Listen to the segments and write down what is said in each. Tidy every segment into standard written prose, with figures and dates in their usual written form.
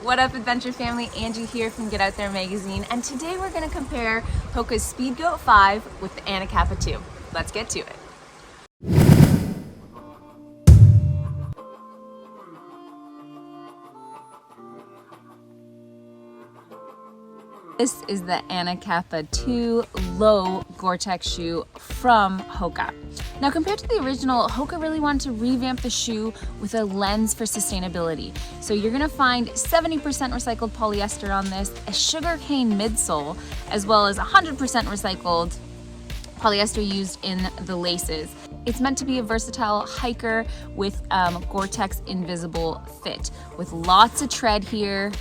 What up, adventure family? Angie here from Get Out There magazine, and today we're going to compare Hoka's Speedgoat 5 with the Anapaca 2. Let's get to it. This is the Anapaca 2 Low Gore-Tex shoe from Hoka. Now, compared to the original, Hoka really wanted to revamp the shoe with a lens for sustainability. So you're gonna find 70% recycled polyester on this, a sugarcane midsole, as well as 100% recycled polyester used in the laces. It's meant to be a versatile hiker with Gore-Tex invisible fit, with lots of tread here,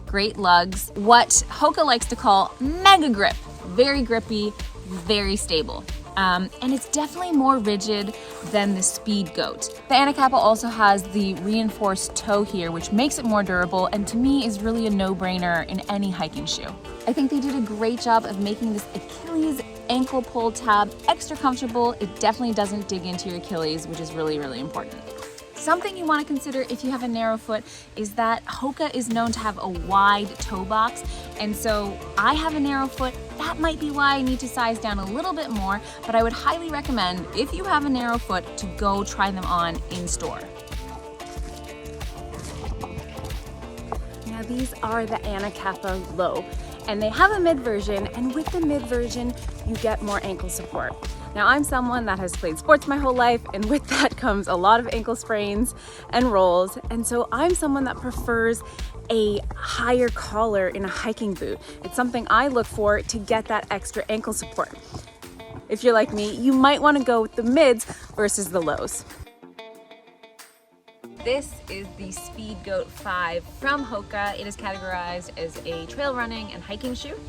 great lugs, what Hoka likes to call mega grip. Very grippy, very stable. And it's definitely more rigid than the Speedgoat. The Anapaca also has the reinforced toe here, which makes it more durable, and to me is really a no-brainer in any hiking shoe. I think they did a great job of making this Achilles ankle pull tab extra comfortable. It definitely doesn't dig into your Achilles, which is really, really important. Something you want to consider if you have a narrow foot is that Hoka is known to have a wide toe box, and so I have a narrow foot. That might be why I need to size down a little bit more, but I would highly recommend, if you have a narrow foot, to go try them on in store. Now these are the Anapaca Low, and they have a mid version, and with the mid version you get more ankle support. Now, I'm someone that has played sports my whole life, and with that comes a lot of ankle sprains and rolls, and so I'm someone that prefers a higher collar in a hiking boot. It's something I look for to get that extra ankle support. If you're like me, you might want to go with the mids versus the lows. This is the Speedgoat 5 from Hoka. It is categorized as a trail running and hiking shoe.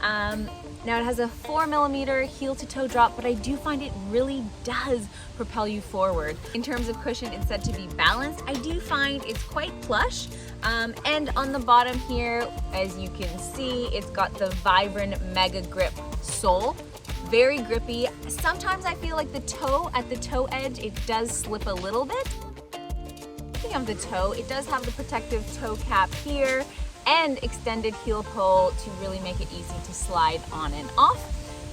Now it has a 4mm heel to toe drop, but I do find it really does propel you forward. In terms of cushion, it's said to be balanced. I do find it's quite plush. And on the bottom here, as you can see, it's got the vibrant mega grip sole. Very grippy. Sometimes I feel like the toe, at the toe edge, it does slip a little bit. Speaking of the toe, it does have the protective toe cap here and extended heel pull to really make it easy to slide on and off.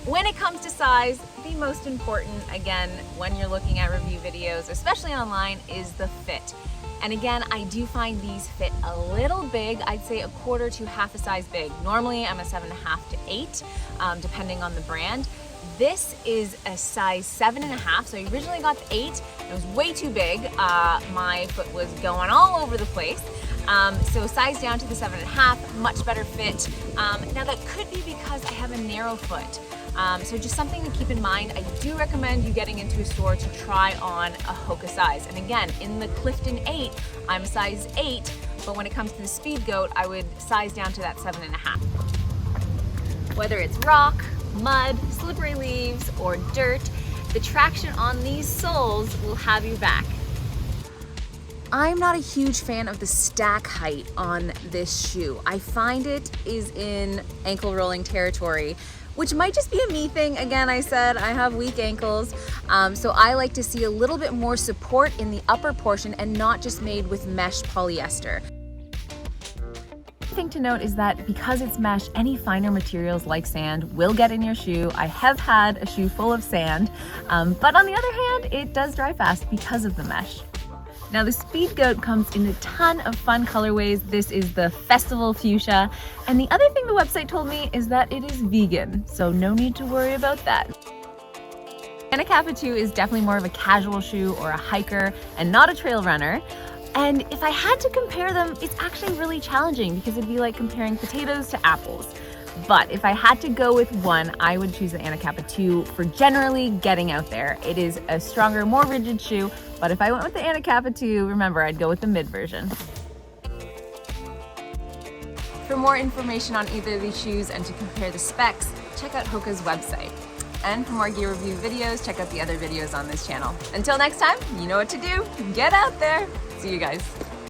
When it comes to size, the most important, again, when you're looking at review videos, especially online, is the fit. And again, I do find these fit a little big. I'd say a quarter to half a size big. Normally I'm a 7.5 to 8, depending on the brand. This is a size 7.5, so I originally got the 8. It was way too big. My foot was going all over the place. So size down to the 7.5, much better fit. Now that could be because I have a narrow foot. So just something to keep in mind. I do recommend you getting into a store to try on a Hoka size. And again, in the Clifton 8, I'm a size 8, but when it comes to the Speedgoat, I would size down to that 7.5. Whether it's rock, mud, slippery leaves, or dirt, the traction on these soles will have you back. I'm not a huge fan of the stack height on this shoe. I find it is in ankle rolling territory, which might just be a me thing. Again, I said I have weak ankles, so I like to see a little bit more support in the upper portion and not just made with mesh polyester. The thing to note is that because it's mesh, any finer materials like sand will get in your shoe. I have had a shoe full of sand, but on the other hand, it does dry fast because of the mesh. Now the Speedgoat comes in a ton of fun colorways. This is the Festival Fuchsia. And the other thing the website told me is that it is vegan, so no need to worry about that. Anapaca 2 is definitely more of a casual shoe or a hiker and not a trail runner. And if I had to compare them, it's actually really challenging because it'd be like comparing potatoes to apples. But if I had to go with one, I would choose the Anapaca 2 for generally getting out there. It is a stronger, more rigid shoe, but if I went with the Anapaca 2, remember, I'd go with the mid version. For more information on either of these shoes and to compare the specs, check out Hoka's website. And for more gear review videos, check out the other videos on this channel. Until next time, you know what to do. Get out there. See you guys.